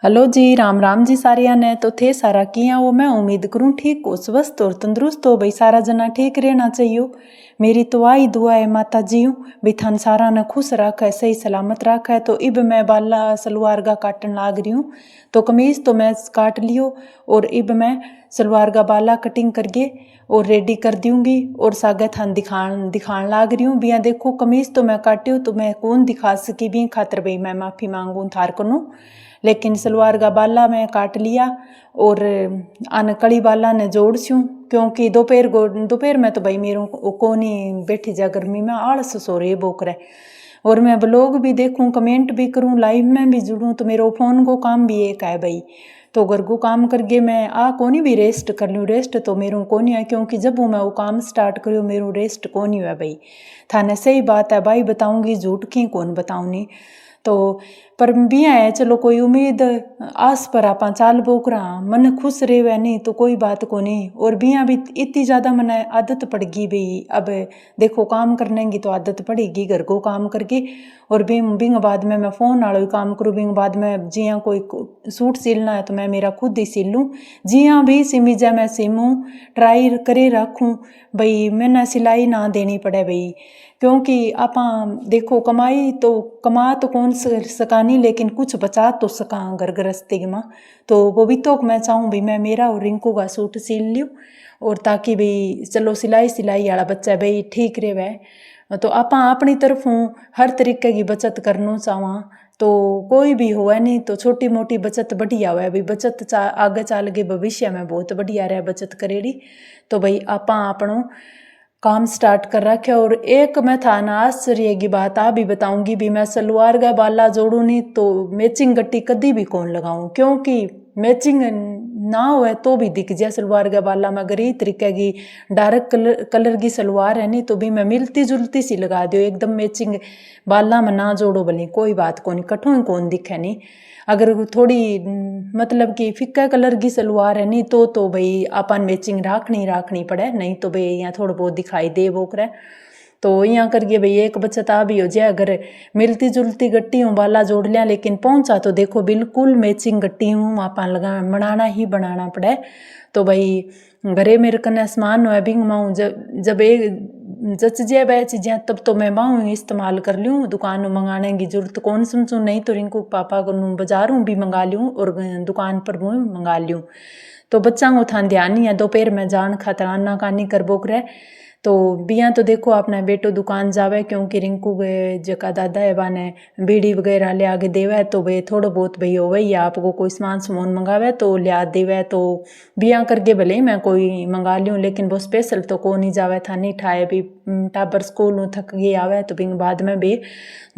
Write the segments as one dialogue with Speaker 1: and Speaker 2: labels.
Speaker 1: Hello जी, राम राम जी सारिया ने। तो थे सारा किया वो मैं उम्मीद करूँ ठीक हो, स्वस्थ और तंदुरुस्त हो भाई। सारा जना ठीक रहना चाहिए। मेरी तो आई दुआ है माता जी भी थान सारा ने खुश रखा है, सही सलामत रखा है। तो इब मैं बाला सलवार का काटन लाग रही हूँ। तो कमीज तो मैं काट लियो और इब मैं सलवार का बाला कटिंग करके और रेडी कर दूंगी और सागे थान दिखान लाग रही हूँ। बिया देखो कमीज तो मैं काटी हूँ, तो मैं कौन दिखा सकी भी खातर भाई मैं माफ़ी मांगू थार कनु। लेकिन सलवार का बाला मैं काट लिया और आन कड़ी बाला ने जोड़ छूँ, क्योंकि दोपहर में तो भाई मेरे को नहीं बैठी जा, गर्मी में आलस सो रही बोक रहे। और मैं ब्लॉग भी देखूँ, कमेंट भी करूँ, लाइव में भी जुड़ूँ, तो मेरे फ़ोन को काम भी एक है भाई। तो घर को काम करके मैं कोनी भी रेस्ट कर लूँ। रेस्ट तो मेरे को नहीं है, क्योंकि जब मैं वो काम स्टार्ट करूँ मेरे रेस्ट को नहीं है भाई। थाने सही बात है भाई, बताऊँगी झूठ की कौन बताऊँगी। तो पर बिया है चलो, कोई उम्मीद आस पर आप चाल बोक रहा मन खुश रहे वह नहीं तो कोई बात को नहीं। और बिया भी इतनी ज़्यादा मन आदत पड़ गई भाई। अब देखो काम करने की तो आदत पड़ेगी घर को काम करके। और बिंग बाद में मैं फ़ोन वालों काम करूँ, बिंग बाद में जिया कोई सूट सिलना है तो मैं मेरा खुद ही सिल लूँ। जिया भी सिमी जा मैं सिमूँ, ट्राई करे रखूँ भाई, मैंने सिलाई ना देनी पड़े भाई। क्योंकि आप देखो कमाई तो कमा तो कौन सकानी, लेकिन कुछ बचा तो सका घर गृहस्थी में। तो वो भी तो मैं चाहूँ भी मैं मेरा और रिंकू का सूट सिल लूँ, और ताकि भाई चलो सिलाई वाला बच्चा भाई ठीक रहे वह। तो आप अपनी तरफों हर तरीके की बचत करना चाहवा, तो कोई भी हो नहीं तो छोटी मोटी बचत बढ़िया हुआ भाई। बचत आगे चल के भविष्य में बहुत बढ़िया रहे बचत करेगी। तो भाई आप अपनों काम स्टार्ट कर रखे। और एक मैं था ना आश्चर्य की बात भी बताऊंगी भी, मैं सलवार का बाला जोड़ू नहीं तो मैचिंग गट्टी कभी भी कौन लगाऊं, क्योंकि मैचिंग ना हो तो भी दिख जाए सलवार का बाला में। अगर ये तरीके की डार्क कलर की सलवार है नहीं तो भी मैं मिलती जुलती सी लगा दो एकदम मैचिंग बाला में ना जोड़ो भले कोई बात को नहीं, कठों कौन दिखे नहीं। अगर थोड़ी मतलब कि फिक्का कलर की सलवार है नहीं तो भाई अपन मैचिंग राखनी पड़े, नहीं तो भाई यहाँ थोड़ा बहुत दिखाई दे बोक रहे। तो यहाँ करके भाई एक बचत भी हो जाए। अगर मिलती जुलती गट्टी हूँ बाला जोड़ लिया, लेकिन पहुँचा तो देखो बिल्कुल मैचिंग गट्टी हूँ अपन लगा बनाना पड़े। तो भाई घरे मेरे कने सामान हो बिंग माऊँ जब एक जच जाए वह चीज़ें तब तो मैं माऊँ इस्तेमाल कर लूँ। दुकान में मंगाने की जरूरत कौन समझूँ, नहीं तो रिंकू पापा को बाजारों भी मंगा लूँ और दुकान पर भी मंगा लूँ। तो बच्चा को थान ध्यान नहीं है, दोपहर में जान खातर आना कानी कर बोक रहे। तो बिया तो देखो अपना बेटो दुकान जावे, क्योंकि रिंकू के जका दादा है बाने बीड़ी वगैरह ले आगे देवे, तो भाई थोड़ा बहुत भाई हो वही आपको कोई सामान मंगावे तो लिया देवे। तो बिया करके भले ही मैं कोई मंगा लूँ, लेकिन वो स्पेशल तो को नहीं जावे था नहीं ठाए भी। टाबर स्कूल थक गई आवे तो बिंग बाद में भी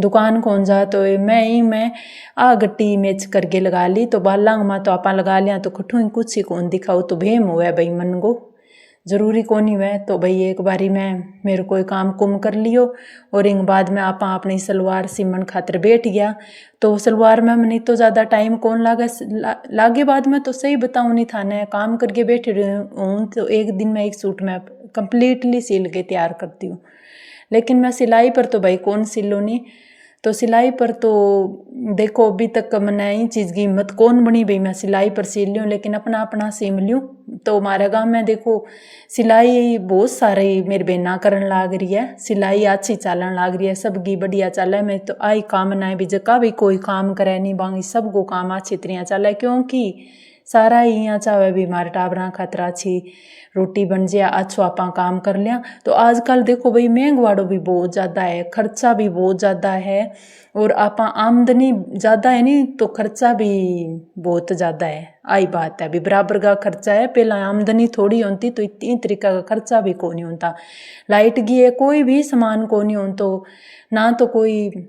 Speaker 1: दुकान कौन जा, तो मैं गट्टी मैच करके लगा ली। तो बाला माँ तो आपा लगा लिया तो कठू कुछ ही कौन दिखाओ, तो भेम हुआ भाई मन को जरूरी कौन ही वह। तो भाई एक बारी मैं मेरे कोई काम कुम कर लियो और एक बाद में आप अपनी सलवार सिमन खातर बैठ गया। तो सलवार में नहीं तो ज़्यादा टाइम कौन लागे बाद में तो सही बताऊँ नहीं था ना, काम करके बैठ हूँ तो एक दिन में एक सूट मैं कंप्लीटली सिल के तैयार करती हूँ। लेकिन मैं सिलाई पर तो भाई कौन सिलो नहीं। तो सिलाई पर तो देखो अभी तक मैंने ये चीज़ की हिम्मत कौन बनी भाई मैं सिलाई पर सिल लूँ, लेकिन अपना सिम लूँ। तो हमारे गाँव में देखो सिलाई बहुत सारे मेरी बहना करन लाग रही है, सिलाई अच्छी चलन लाग रही है, सबकी बढ़िया चल है। मैं तो आई कामना है भी जका भी कोई काम करे नहीं बांगी सबको काम अच्छी तरह चले, क्योंकि सारा ही यहाँ चाहे भी हमारे टाबरा खातर अच्छी रोटी बन जाए, अच्छो आप काम कर लिया। तो आजकल देखो भाई महंगवाड़ो भी बहुत ज़्यादा है, खर्चा भी बहुत ज़्यादा है, और आप आमदनी ज़्यादा है नहीं तो खर्चा भी बहुत ज़्यादा है। आई बात है भी बराबर का खर्चा है, पहला आमदनी थोड़ी होती तो इतनी तरीका का खर्चा भी को नहीं होता। लाइट की है कोई भी सामान को नहीं हो तो ना तो कोई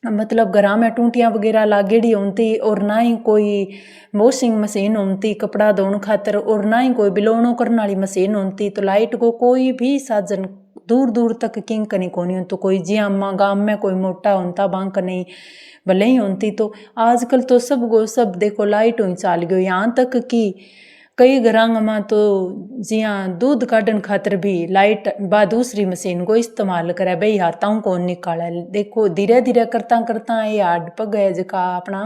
Speaker 1: मतलब घरा में टूटियाँ वगैरह लागेड़ी होती, और ना ही कोई वॉशिंग मशीन होती कपड़ा धोने खातर, और ना ही कोई बिलोणो करने वाली मशीन होती। तो लाइट को कोई भी साधन दूर दूर तक किंग कनी को नहीं तो कोई जी अम्मा गाँव में कोई मोटा होता बांक नहीं भले ही होती। तो आजकल तो सब देखो लाइट ही चाल गयो, यहाँ तक कि कई घरां में तो जियां दूध काढ़न खातर भी लाइट बा दूसरी मशीन को इस्तेमाल करे, भाई हाथों को निकाले। देखो धीरे धीरे करता करता ये हाड पग है जका अपना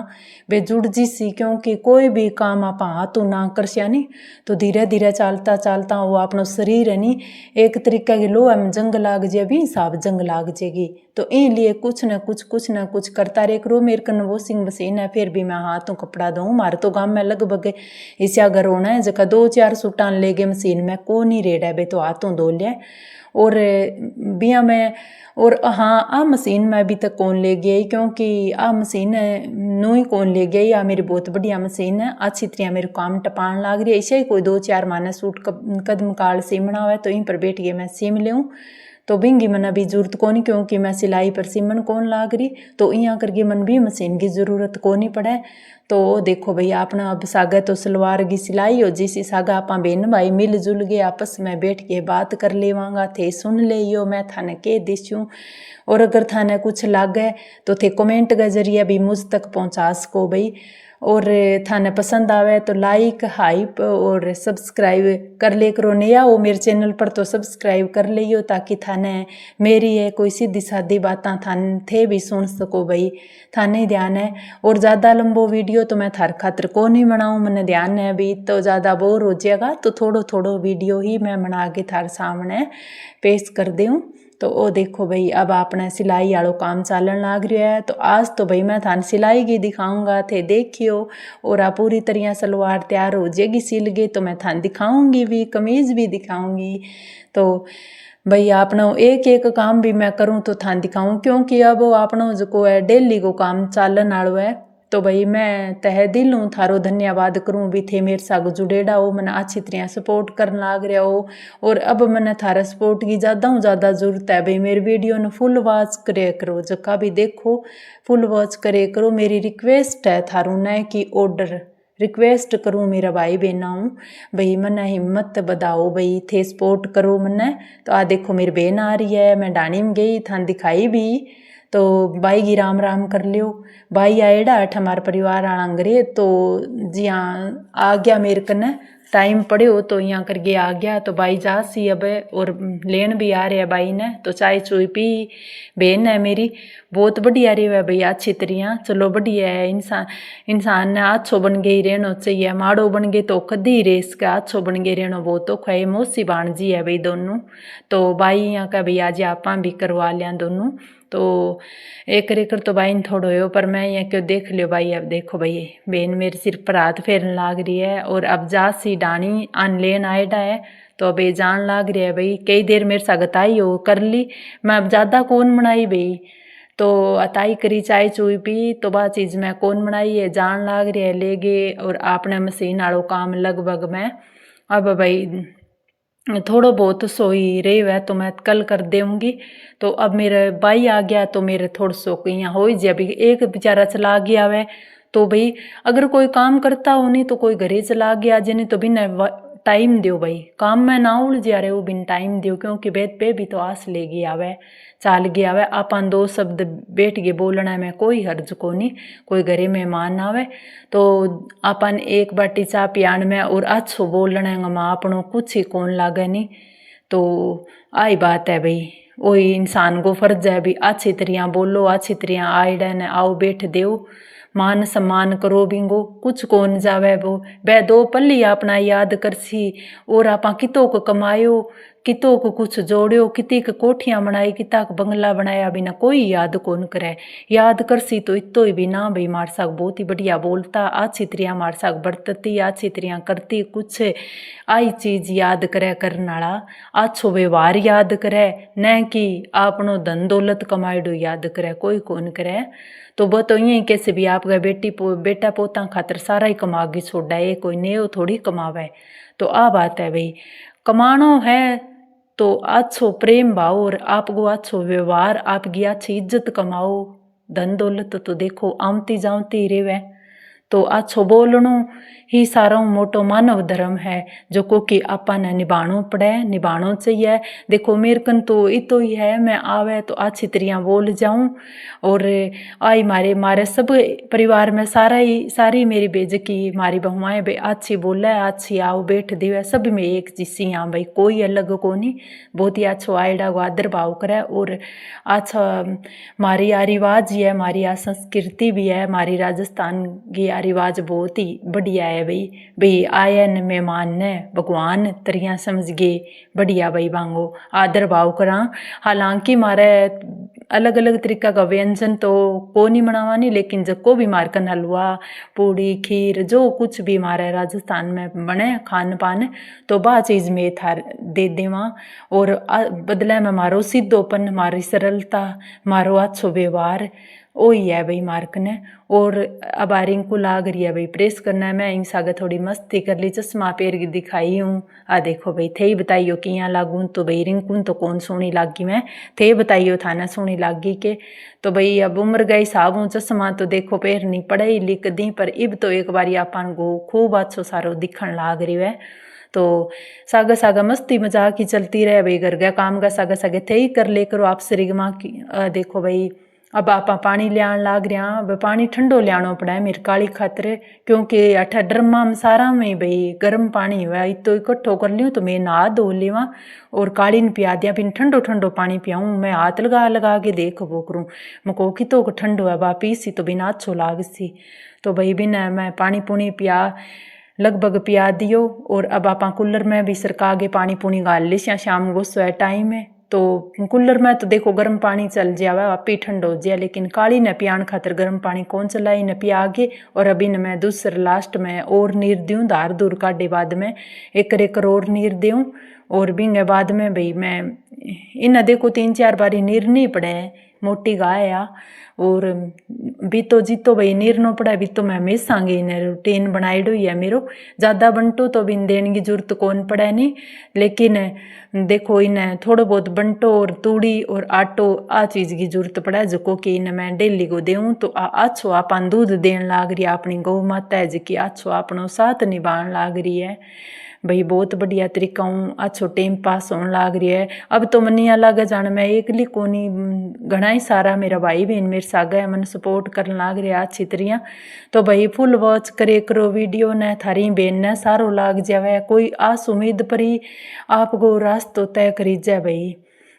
Speaker 1: वे जुड़ जीसी, क्योंकि कोई भी काम आप हाथों ना करसिया नहीं तो धीरे धीरे चलता चलता वो अपना शरीर है नी एक तरीके की लोहा में जंग लाग जाए भी हिसाब जंग लाग जाएगी। तो लिए कुछ न कुछ करता रहे करो। मेरे कन वॉशिंग मशीन है फिर भी मैं हाथों कपड़ा दूँ। हमारे तो गाँव में लगभग ऐसा घर होना है जका 2-4 सूटान ले गए मशीन में को नहीं रेड है बे तो हाथों धो लिया। और बिया में और हाँ आ मशीन में अभी तक कौन ले गई, क्योंकि आ मशीन नू ही कौन ले गई। आ मेरी बहुत बढ़िया मशीन है, अच्छी तरह मेरे काम टपान लाग रही है। ऐसे ही कोई 2-4 माने सूट कदम काल सीमना हुआ तो यहीं पर बैठ गए मैं सीम लूँ। तो बिंगी मन अभी जरूरत कोनी, क्योंकि मैं सिलाई पर सिमन कौन लाग रही तो यहाँ करके मन भी मशीन की ज़रूरत को नहीं पड़े। तो देखो भाई अपना अब सागा तो सलवार की सिलाई हो जिसी सागा आप बहन भाई मिलजुल के आपस में बैठ के बात कर लेवांगा। थे सुन ले यो मैं थाने कह दिशूँ, और अगर थाने कुछ लागे तो थे कमेंट के जरिए भी मुझ तक पहुँचा सको भाई। और थाने पसंद आवे तो लाइक हाइप और सब्सक्राइब कर ले करो। नया हो मेरे चैनल पर तो सब्सक्राइब कर लियो ताकि थाने मेरी है कोई सीधी सादी बातें थाने थे भी सुन सको भाई। थाने ध्यान है और ज़्यादा लंबो वीडियो तो मैं थार खातर को नहीं बनाऊँ, मैंने ध्यान है अभी तो ज़्यादा बोर हो जाएगा तो थोड़ो थोड़ो वीडियो ही मैं बना के थार सामने पेश कर दूँ। तो वो देखो भाई अब आपने सिलाई वालों काम चालन लाग रहा है। तो आज तो भाई मैं थान सिलाई की दिखाऊंगा थे देखियो। और आप पूरी तरह सलवार तैयार हो जाएगी सिल गई तो मैं थान दिखाऊंगी भी, कमीज़ भी दिखाऊंगी। तो भाई आपनो एक एक काम भी मैं करूँ तो थान दिखाऊँ, क्योंकि अब आपनो जो है डेली को काम चालन वालो है। तो भाई मैं तहे दिल हूँ थारो धन्यवाद करूँ भी थे मेरे साग जुड़ेड़ा हो, मैंने अच्छी तरह सपोर्ट करने लाग रहा हो। और अब मैंने थारा सपोर्ट की ज़्यादा ज़रूरत है भाई। मेरी वीडियो ने फुल वॉच करे करो, जका भी देखो फुल वॉच करे करो। मेरी रिक्वेस्ट है थारू ने कि ऑर्डर रिक्वेस्ट करूँ मेरा भाई बहना हूँ भाई मना हिम्मत बधाओ भाई थे सपोर्ट करो मन्ने। तो आ देखो मेरी बहन आ रही है, मैं डाणी में गई थान दिखाई भी। तो भाई की राम राम कर लियो। भाई आएड़ा अठ हमारे परिवार आंगरे तो जी हाँ आ गया मेरे कने टाइम पड़े हो तो यहाँ करके आ गया। तो भाई जा सी अब और लेन भी आ रहे है भाई ने। तो चाय चुई पी बहन है मेरी बहुत बढ़िया रही है भाई अच्छी तरह। चलो बढ़िया है, इंसान ने अच्छो बन गई रहना चाहिए, माड़ो बन गए तो कदी रे इसका अच्छो बन गए रहना बहुत औखा है। मौसी भाणजी है भाई दोनों। तो भाई यहाँ का भाई आज आप भी करवा लिया दोनों। तो एक रेकर तो भाई थोड़ो हो पर मैं यहाँ क्यों देख लियो भाई। अब देखो भाई बहन मेरे सिर पर हाथ फेरने लाग रही है और अब जा सी डाणी आन लेन आएडा है। तो अब ये जान लाग रही है भाई कई देर मेरे साथ आई हो कर ली मैं अब ज़्यादा कौन बनाई भाई। तो अताई करी चाय चुई पी तो बा चीज़ मैं कौन बनाई है जान लाग रही है ले गए। और आपने मशीन वालों काम लगभग मैं अब भाई थोड़ा बहुत सोई रही है तो मैं कल कर दूँगी। तो अब मेरे भाई आ गया तो मेरे थोड़ा सो यहाँ हो जाए अभी एक बेचारा चला गया वह। तो भाई अगर कोई काम करता हो नहीं तो कोई घरे चला गया जिन्हें तो बिना टाइम दो भाई काम में ना उलझ जा रहे हो बिन टाइम दो, क्योंकि बेद पे भी तो आस ले गया वह चाल गया वह। अपन दो शब्द बैठ के बोलना में कोई हर्ज को नहीं, कोई घरे मेहमान आवे तो अपन एक बाटी चाह पियान में और अच्छो बोलने में अपनों कुछ ही कौन लागे नहीं। तो आई बात है भाई वही इंसान को फर्ज है भी अच्छी तरह बोलो अच्छी तरह आइडा ने आओ बैठ देव मान सम्मान करो बिंगो कुछ कौन जावे वो बे दो पल्ली अपना याद करसी। और आपा कितो को कमायो कितो को कुछ जोड़ियो किती के कोठियां बनाई किता का बंगला बनाया बिना कोई याद कौन करे। याद करसी तो इतो ही भी ना भाई मार साग बहुत ही बढ़िया बोलता अच्छी तरह मार साग बरतती अच्छी तरह करती कुछ आई चीज याद करे करनाला अच्छो व्यवहार याद करे न कि आपनो धन दौलत कमाईडो याद करे कोई कौन करे। तो वो तो यही कैसे भी आपका बेटा पोता खातर सारा ही कमा के छोड़ा है कोई नेव थोड़ी कमावे। तो आ बात है भाई कमानो है तो अच्छो प्रेम भाव और आपको अच्छो व्यवहार आपकी अच्छी इज्जत कमाओ। धन दौलत तो देखो आमती जामती रेवे तो अच्छो बोलनो ही सारा मोटो मानव धर्म है जो को कि अपन ने निभानो पड़े, निभानो चाहिए। देखो मेरे कन तो इतो ही है, मैं आवे तो अच्छी तरह बोल जाऊं और आई मारे सब परिवार में सारी मेरी बेजकी मारी बहुआएं बे अच्छी बोले, अच्छी आओ बैठ देवे, सब में एक जिसी हाँ भाई कोई अलग को नहीं, बहुत ही अच्छो आयडा को आदर भाव करे। और अच्छा मारी आ रिवाज है, मारी आ संस्कृति भी है, मारी राजस्थान की आ रिवाज बहुत ही बढ़िया है भाई आए न मेहमान ने भगवान तरिया समझ गए, बढ़िया भाई बांगो आदर भाव करा। हालांकि मारे अलग अलग तरीका का व्यंजन तो को नहीं बनावा नहीं, लेकिन जब को भी मारकन हलवा पूड़ी खीर जो कुछ भी हमारे राजस्थान में बने खान पान तो बा चीज़ में थार दे देवा। और बदले में मारो सीधोपन, मारी सरलता, मारो अच्छो व्यवहार ओ ही है भाई मार्क ने। और अब आरिंग को लाग रही है भाई प्रेस करना है, मैं इन सागे थोड़ी मस्ती कर ली, चश्मा पेर की दिखाई हूँ। आ देखो भाई थे ही बताइयो कि यहाँ लागू तो भाई रिंकून तो कौन सोनी लागी, मैं थे बताइयो था ना सोनी लागी के। तो भाई अब उम्र गई साहब हूँ, चश्मा तो देखो पेर नहीं पड़े लिख दी, पर इब तो एक बारी अपन को खूब अच्छो सारो दिखण लाग रही है। तो सागा सागा मस्ती मजाक ही चलती रहे भाई, घर का काम का सागा सागे थे ही कर ले करो आप सरिगमा की। देखो भाई अब आप पानी लियान लाग रहा, अब पानी ठंडो लियानो पड़ा है मेरी काली खातर, क्योंकि अठा ड्रमा में सारा में भाई गर्म पानी हुआ तो इकट्ठो कर लियो तो मैं नहा धो लेवा और काली ने पिया दिया, फिर ठंडो ठंडो पानी पियाऊँ। मैं हाथ लगा के देख वो करूँ मको कि तो ठंडो है बा पी सी तो बिना अच्छो लाग सी। तो भाई बिना मैं पानी पुनी पिया लगभग पिया दियो। और अब आप कूलर में भी सरका आगे पानी पुनी गाल ली शाम को सो टाइम है, तो कूलर में तो देखो गर्म पानी चल जावे आप ही ठंडो हो जाए, लेकिन काली ने पियान खातर गर्म पानी कौन चलाई न पिया आगे। और अभी न मैं दूसरे लास्ट में और नीर दूँ धार दूर काटे बाद में एक और नीर दूँ। और बिंगे बाद में भाई मैं इन देखो 3-4 बारी नीर नहीं पड़े, मोटी गाय आ। और भी तो जीतो भाई नीर नो पड़ा भी तो मैं मिसांगे इन्हें रूटीन बनाई हुई है मेरो, ज़्यादा बंटो तो बिन देने की जरूरत कौन पड़े नहीं। लेकिन देखो इन्हें थोड़ा बहुत बंटो और तूड़ी और आटो आ चीज़ की जरूरत पड़े जो कि इन्हें मैं डेली को देऊँ तो अच्छो अपन दूध देन लाग रही है, अपनी गौ माता है जी अच्छो अपनो साथ निभान लाग रही है भाई, बहुत बढ़िया तरीका हूँ अच्छो टाइम पास होने लाग रही है। अब तो मनिया लागे जान मैं एकली कोनी, घना ही सारा मेरा भाई बहन मेरे सागा है मन सपोर्ट करने लाग रहा अच्छी तरह। तो भाई फुल वॉच करे करो वीडियो ने, थारी बहन ने सारो लाग जावे, कोई आस उम्मीद पर ही आपको रास्तो तय करी जाए भाई,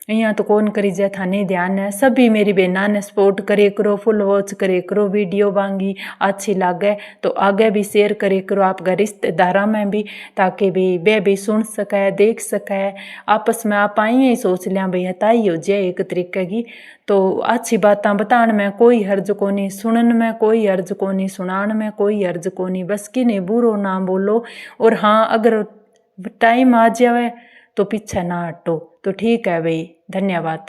Speaker 1: यहाँ तो कौन करी जाए थाने ध्यान है। सभी मेरी बहना ने सपोर्ट करे करो, फुल वॉच करे करो वीडियो बांगी अच्छी लागे तो आगे भी शेयर करे करो आपका रिश्तेदारा में भी, ताकि भी वे भी सुन सके देख सके। आपस में आप आई ही सोच लिया भाई हताई हो जाए एक तरीके की, तो अच्छी बातें बताने में कोई हर्ज को नहीं, सुनन में कोई हर्ज को नहीं, सुनान में कोई हर्ज को नहीं, बस कि नहीं बुरो ना बोलो। और हाँ अगर टाइम आ जाए तो पीछे ना हटो, तो ठीक है भाई, धन्यवाद।